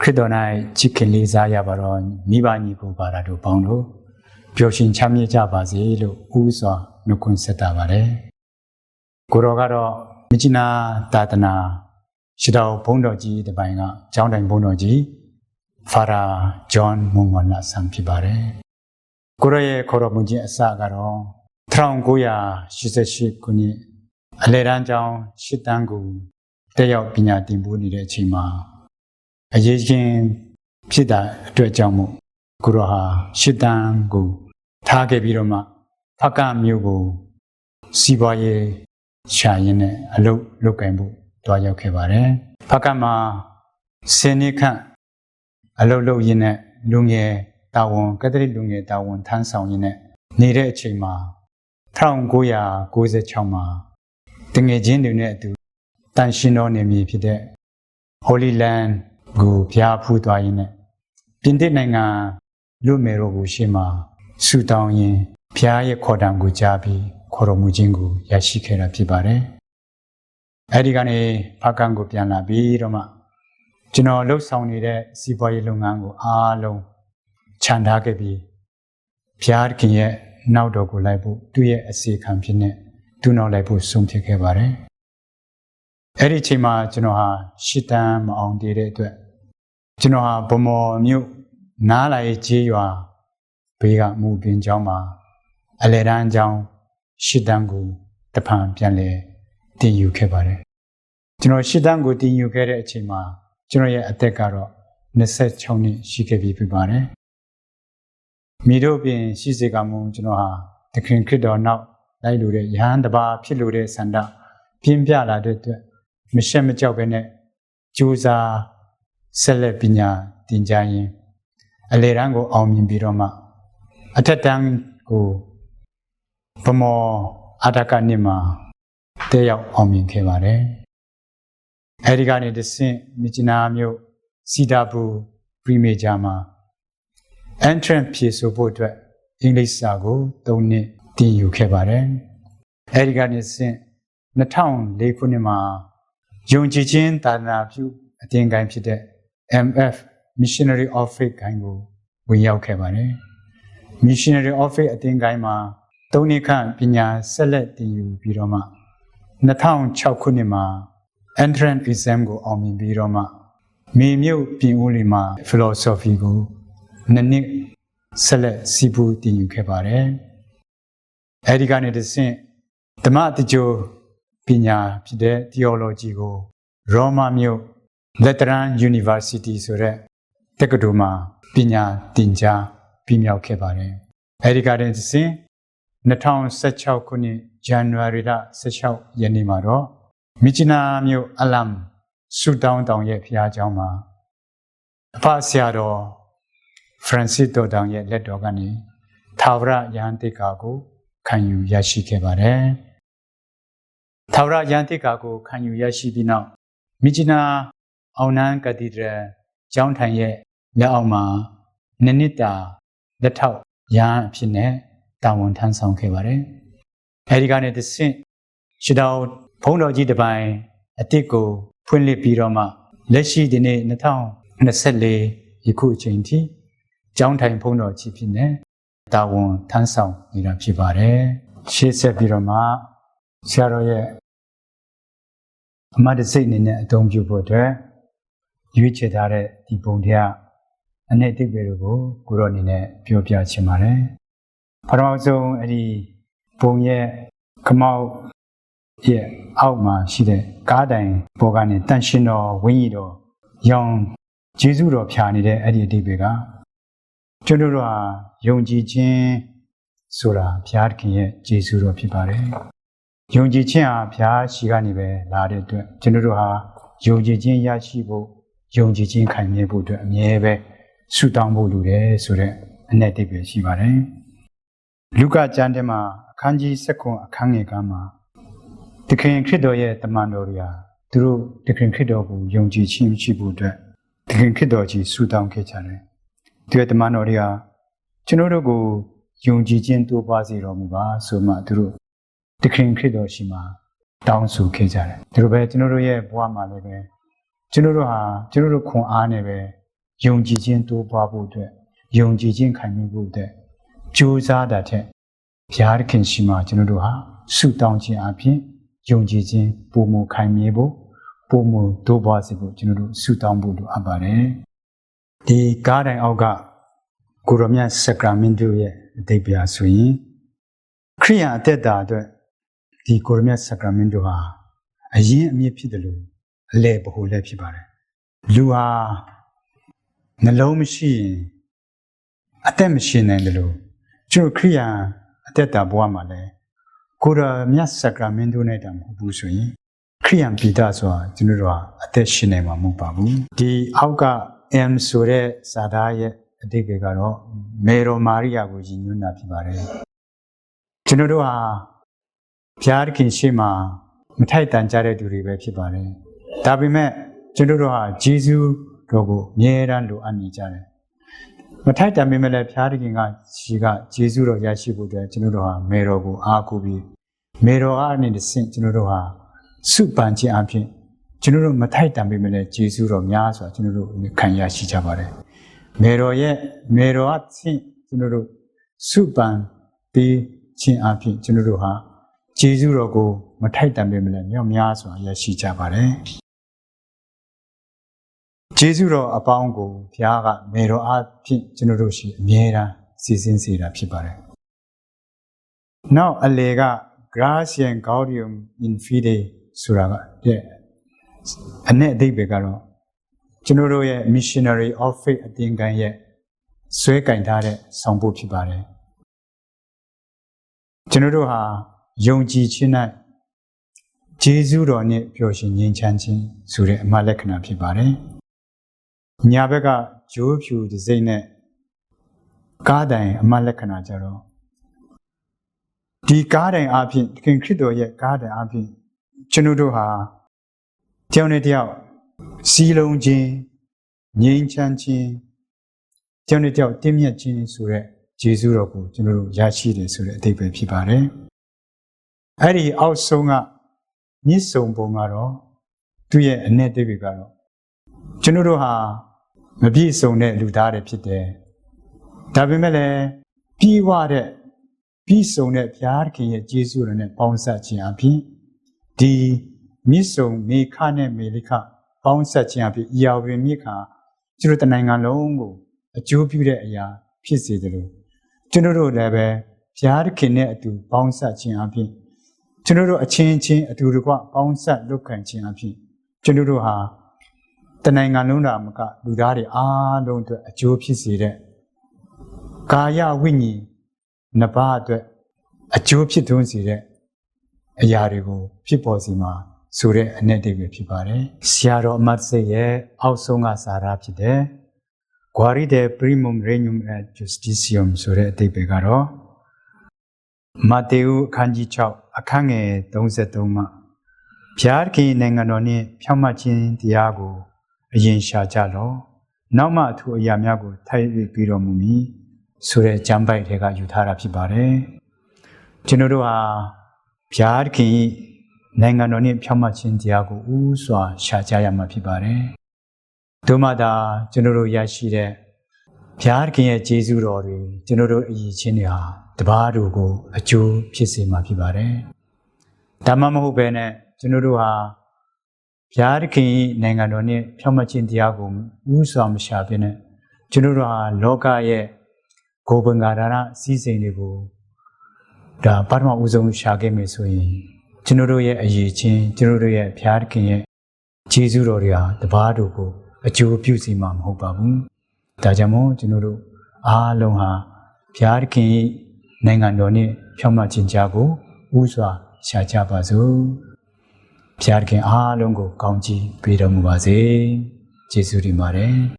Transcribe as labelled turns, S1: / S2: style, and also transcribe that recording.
S1: 크도나의 지킨 리사야 바론 미바니고 바라도 방로 벼신 참여자 바지로 우서 누군 세다 바래 고로가로 미지나 따다나 시다오 봉도지 대바이가 장단 봉도지 파라 존 몽원라 상피바래 고로의 고로 문제 아사가로 트라운고야 시세시군이 알레란장 시당구 대역 비냐 띵부니의 치마 아예진 피다 되장무 고로하 시당구 타게 비로마 파까뮤고 시바예 샤인의 알로로까이부 도와역해봐래 파까마 세니칸 알로로인의 룽예 다원 그들이 룽예 다원 탄성인의 내래 치마 트라운고야 고세 청마 등의 진들의 두 단신호님이 비대 홀리랜드 구 비아푸도아이네 빈대내가 루메로고 시마 수다운이 비아의 고당구 자비 고로무진구 야시케라 비바래 에리간에 바kan구 비안라 비로마 저노 럭사운이래 시바이 룽안구 아롱 찬다게비 비아르키의 나우도고 라이부 두의 아시칸 피네 두노 라이부 숨피케바래 에리 치마 저노하 시탄 마옹디레 돼 저노하 보모 뮤 나라의 지와 비가 무빈장마 알레란장 시단구 대판 변례 띠유케바래 저노 시단구 띠유케레 치마 저노의 아때가로 네세청니 시케비 비바래 미로빈 시세가문 저노하 대큰 크도 나우 라이루레 야한다바 필루레 산다 빈ပြလာတဲ့အတွက်မရှက်မကြောက်ပဲနဲ့ကြိုးစားဆက်လက်ပညာသင်ကြားရင်အလေတန်းကိုအောင်မြင်ပြီးတော့မှအထက်တန်းကိုဗမောအတကနှစ်မှာတက်ရောက်အောင်မြင်ခဲ့ပါတယ်အဲဒီကနေတဆင့်မြစ်နာမြို့စီတာဘူပရီမေဂျာမှာ entrance ဖြည့်ဆိုဖို့အတွက်အင်္ဂလိပ်စာကို3နှစ်သင်ယူခဲ့ပါတယ်အဲဒီကနေတဆင့်2004ခုနှစ်မှာယုံကြည်ခြင်းသာသနာပြုအသင်းကိုင်းဖြစ်တဲ့ MF Missionary of Faith ကိုင်းကိုဝင်ရောက်ခဲ့ပါတယ်။ Missionary of Faith အသင်းကိုင်းမှာ3နှစ်ခန့်ပညာဆက်လက်သင်ယူပြီးတော့မှ2006ခုနှစ်မှာ Entrance Exam ကိုအောင်မြင်ပြီးတော့မှမေမြို့ပြင်ဦးလီမှာ Philosophy ကို2နှစ်ဆက်လက်စီးပူးသင်ယူခဲ့ပါတယ်။အဲဒီကနေတဆင့်ဓမ္မတကြိုပညာဖြစ်တဲ့ theology ကိုရောမမြို့ Veteran University ဆိုတဲ့တက္ကသိုလ်မှာပညာသင်ကြားပြီးမြောက်ခဲ့ပါတယ်။အဲဒီကတည်းက2016ခုနှစ် January လ16ရက်နေ့မှာတော့မြစ်ကြီးနားမြို့အလမ်ဆူတောင်းတောင်ရဲ့ဘုရားကျောင်းမှာအဖဆရာတော် Francis တော်တောင်ရဲ့လက်တော်ကနေသာဝရယဟန်တိကာကိုခံယူရရှိခဲ့ပါတယ်။သာဝရယဟန်တိကာကိုခံယူရရှိပြီးနောက်မြစ်ကြီးနားအောင်နန်းကက်သီဒရယ်ကျောင်းထိုင်ရဲ့လက်အောက်မှာနှစ်တာလက်ထောက်ယဟန်အဖြစ်နဲ့တာဝန်ထမ်းဆောင်ခဲ့ပါတယ်။အဲဒီကနေတဆင့်ရှစ်တောင်ဘုန်းတော်ကြီးတစ်ပိုင်းအတစ်ကိုဖွင့်လှစ်ပြီးတော့မှလက်ရှိဒီနေ့2024ယခုအချိန်ထိကျောင်းထိုင်ဘုန်းတော်ကြီးဖြစ်နေတာဝန်ထမ်းဆောင်နေတာဖြစ်ပါတယ်။ရှေ့ဆက်ပြီးတော့မှဆရာတော်ရဲ့အမတ်တစိတ်အနေနဲ့အသုံးပြုဖို့အတွက်ရွေးချယ်ထားတဲ့ဒီပုံတရားအ내တိပေတွေကိုကိုရောအနေနဲ့ပြောပြချင်ပါတယ်။ပထမဆုံးအဲ့ဒီပုံရဲ့ခမောက်ရဲ့အောက်မှာရှိတဲ့ကားတိုင်ပေါ်ကနေတန်ရှင်တော်ဝင်းကြီးတော်ရောင်ဂျေဇုတော်ဖြာနေတဲ့အဲ့ဒီအတိပေကကျွန်တော်တို့ဟာယုံကြည်ခြင်းဆိုတာဘုရားသခင်ရဲ့ဂျေဇုတော်ဖြစ်ပါတယ်။ယုံကြည်ခြင်းဟာဘုရားရှိကနေပဲလာတဲ့အတွက်ကျွန်တော်တို့ဟာယုံကြည်ခြင်းရရှိဖို့ယုံကြည်ခြင်းခိုင်မြဲဖို့အတွက်အမြဲပဲဆုတောင်းဖို့လိုတယ်ဆိုတဲ့အ내တိပဲရှိပါတယ်။လူကာကျမ်းထဲမှာအခန်းကြီး7အခန်းငယ်ကမှာတခင်ခရစ်တော်ရဲ့တမန်တော်တွေဟာသူတို့တခင်ခရစ်တော်ကိုယုံကြည်ခြင်းရှိဖို့အတွက်တခင်ခရစ်တော်ကြီးဆုတောင်းခဲ့ကြတယ်။သူရဲ့တမန်တော်တွေဟာကျွန်တော်တို့ကိုယုံကြည်ခြင်းတိုးပွားစေတော်မူပါဆိုမှသူတို့တခင်ခရစ်တော်ရှိမှတောင်းဆိုခဲ့ကြတယ်။ဒါလိုပဲကျွန်တော်တို့ရဲ့ဘဝမှာလည်းပဲကျွန်တော်တို့ခွန်အားနဲ့ပဲ ယုံကြည်ခြင်းတိုးပွားဖို့အတွက်ယုံကြည်ခြင်းခိုင်မြဲဖို့အတွက်ကြိုးစားတတ်တဲ့ဘုရားသခင်ရှိမှကျွန်တော်တို့ဟာဆုတောင်းခြင်းအပြင်ယုံကြည်ခြင်းပုံမခိုင်မြဲဖို့ပုံမတိုးပွားစေဖို့ကျွန်တော်တို့ဆုတောင်းဖို့လိုအပ်ပါတယ်ဒီကားတိုင်အောက်ကကိုရမြတ်စကရာမင်တိုရဲ့အဓိပ္ပာယ်ဆိုရင်ခရိယန်အသက်တာအတွက်ဒီကိုရမြတ်စကရာမင်တိုဟာအရင်အမြစ်ဖြစ်တယ်လို့အလဲဘ ਹੁ လဲဖြစ်ပါတယ်လူဟာနှလုံးမရှိရင်အသက်မရှိနိုင်တယ်လို့ကျွန်တော်ခရိယန်အသက်တာဘဝမှာလဲကိုရမြတ်စကရာမင်တိုနဲ့တောင်မဟုတ်ဘူးဆိုရင်ခရိယန်ပိတာဆိုတာကျွန်တော်တို့ဟာအသက်ရှင်နေမှာမဟုတ်ပါဘူးဒီအောက်က M ဆိုတဲ့ဇာတာရဲ့အဓိပ္ပာယ်ကတော့မေရောမာရိယာကိုယဉ်ညွှန်းတာဖြစ်ပါတယ်ကျွန်တော်တို့ဟာဘုရားသခင်ရှေ့မှာမထိုက်တန်ကြတဲ့သူတွေပဲဖြစ်ပါတယ်ဒါပေမဲ့ကျွန်တော်တို့ဟာဂျေဇုတော်ကိုအမြဲတမ်းလိုအပ်နေကြတယ်မထိုက်တန်ပေမဲ့လည်းဘုရားသခင်ကရှိကဂျေဇုတော်ရရှိဖို့အတွက်ကျွန်တော်တို့ဟာမေတော်ကိုအားကိုးပြီးမေတော်အားနဲ့တဆင့်ကျွန်တော်တို့ဟာစုပန်ခြင်းအပြင်ကျွန်တော်တို့မထိုက်တန်ပေမဲ့လည်းဂျေဇုတော်များစွာကျွန်တော်တို့ခံရရှိကြပါတယ်မေတော်အချင်းကျွန်တော်တို့စုပန်ပြီးခြင်းအပြင်ကျွန်တော်တို့ဟာဂျေဇုတော်ကိုမထိုက်တန်ပေမဲ့လည်းမြောက်များစွာရရှိကြပါတယ်ဂျေဇုတော်အပေါင်းကိုဘုရားကမေတော်အဖြစ်ကျွန်တော်တို့ရှိအမြဲတမ်းစီစဉ်စေတာဖြစ်ပါတယ်နောက်အလေက Gratiam Gaudium in Fide ဆိုတာကအ내အဓိပ္ပာယ်ကတော့ကျွန်တော်တို့ရဲ့ Missionary of Faith အသင်းကန်ရဲ့ဆွဲကင်ထားတဲ့ဆောင်ပုဒ်ဖြစ်ပါတယ်ကျွန်တော်တို့ဟာယုံကြည်ခြင်း၌ဂျေဇုတော်နဲ့ပျော်ရွှင်ငြိမ်းချမ်းခြင်းဆိုတဲ့အမှတ်လက္ခဏာဖြစ်ပါတယ်ညာဘက်ကဂျိုးဖြူတစ်စိမ့်နဲ့ကားတိုင်အမှတ်လက္ခဏာကြတော့ဒီကားတိုင်အပြင်သခင်ခရစ်တော်ရဲ့ကားတိုင်အပြင်ကျွန်တော်တို့ဟာတယောက်နဲ့တယောက်စီလုံးခြင်းငြိမ်းချမ်းခြင်းတယောက်နဲ့တယောက်တင့်မြတ်ခြင်းဆိုတဲ့ဂျေဇုတော်ကိုကျွန်တော်တို့ရရှိတယ်ဆိုတဲ့အဓိပ္ပာယ်ဖြစ်ပါတယ်အဲ့ဒီအောက်ဆုံးကမြစ်ဆုံပုံကတော့သူ့ရဲ့အ내အဓိပ္ပာယ်ကတော့ကျွန်တော်တို့ဟာမပြည့်စုံတဲ့လူသားတွေဖြစ်တယ်ဒါပေမဲ့လည်းပြီးဝတဲ့ပြီးစုံတဲ့ဘုရားသခင်ရဲ့ကျေးဇူးတော်နဲ့ပေါင်းစပ်ခြင်းအပြင်ဒီမြစ်ဆုံမေခနဲ့မေလိခပေါင်းစပ်ခြင်းအပြင်ဤအောင်မြစ်ခါကျွန်တော်တနိုင်ငံလုံးကိုအကျိုးပြုတဲ့အရာဖြစ်စေတယ်လို့ကျွန်တော်တို့လည်းပဲဘုရားသခင်နဲ့အတူပေါင်းစပ်ခြင်းအပြင်ကျွန်တော်တို့အချင်းချင်းအတူတကွပေါင်းစပ်လုပ်ခံခြင်းအပြင်ကျွန်တော်တို့ဟာတနိုင်ငံလုံးတာမကလူသားတွေအားလုံးအတွက်အကျိုးဖြစ်စေတဲ့ကာယဝိညာဉ်နှစ်ပါးအတွက်အကျိုးဖြစ်ထွန်းစေတဲ့အရာတွေကိုဖြစ်ပေါ်စေမှာဆိုတဲ့အ내အဓိပ္ပာယ်ဖြစ်ပါတယ်ဆရာတော်အမတ်စေရဲ့အောက်ဆုံးကစာရာဖြစ်တဲ့ Guarite primum regnum et justitium ဆိုတဲ့အဓိပ္ပာယ်ကတော့မဿဲအခန်းကြီး6အခန်းငယ်33မှာဘုရားသခင်နိုင်ငံတော်နှင့်ဖြောင့်မတ်ခြင်းတရားကိုအရင်ရှာကြလော့နောက်မှအထူးအရာများကိုထိုက်ပြီးတော်မူမည်ဆိုတဲ့ကျမ်းပိုက်တွေကယူထားတာဖြစ်ပါတယ်ကျွန်တော်တို့ဟာဘုရားသခင်နိုင်ငံတော်နှင့်ဖြောင့်မတ်ခြင်းတရားကိုဥစွာရှာကြရမှာဖြစ်ပါတယ်ဒုမှသာကျွန်တော်တို့ရရှိတဲ့ဘုရားသခင်ရဲ့ကျေးဇူးတော်တွေကျွန်တော်တို့အရေးချင်းတွေဟာတပါးတို့ကိုအကျိုးဖြစ်စေမှာဖြစ်ပါတယ်ဒါမှမဟုတ်ဘဲနဲ့ကျွန်တော်တို့ဟာဘုရားသခင်နိုင်ငံတော်နဲ့ဖြောင့်မတ်ခြင်းတရားကိုဥစွာမရှာဘဲနဲ့ကျွန်တော်တို့ဟာလောကရဲ့ဂိုဘင်္ဂါရစီးစိမ်တွေကိုဒါပထမဦးဆုံးရှာခဲ့မယ်ဆိုရင်ကျွန်တော်တို့ရဲ့အရေးချင်းကျွန်တော်တို့ရဲ့ဘုရားသခင်ရဲ့ကျေးဇူးတော်တွေဟာတပါးတို့ကိုအကျိုးပြုစီမှာမဟုတ်ပါဘူးဒါကြောင့်မို့ကျွန်တော်တို့အားလုံးဟာဘုရားသခင်နိုင်ငံတော်နဲ့ဖြောင့်မတ်ခြင်းကြားကိုဥစွာရှာကြပါစို့ဘုရားသခင်အားလုံးကိုကောင်းချီးပေးတော်မူပါစေကျေးဇူးတင်ပါတယ်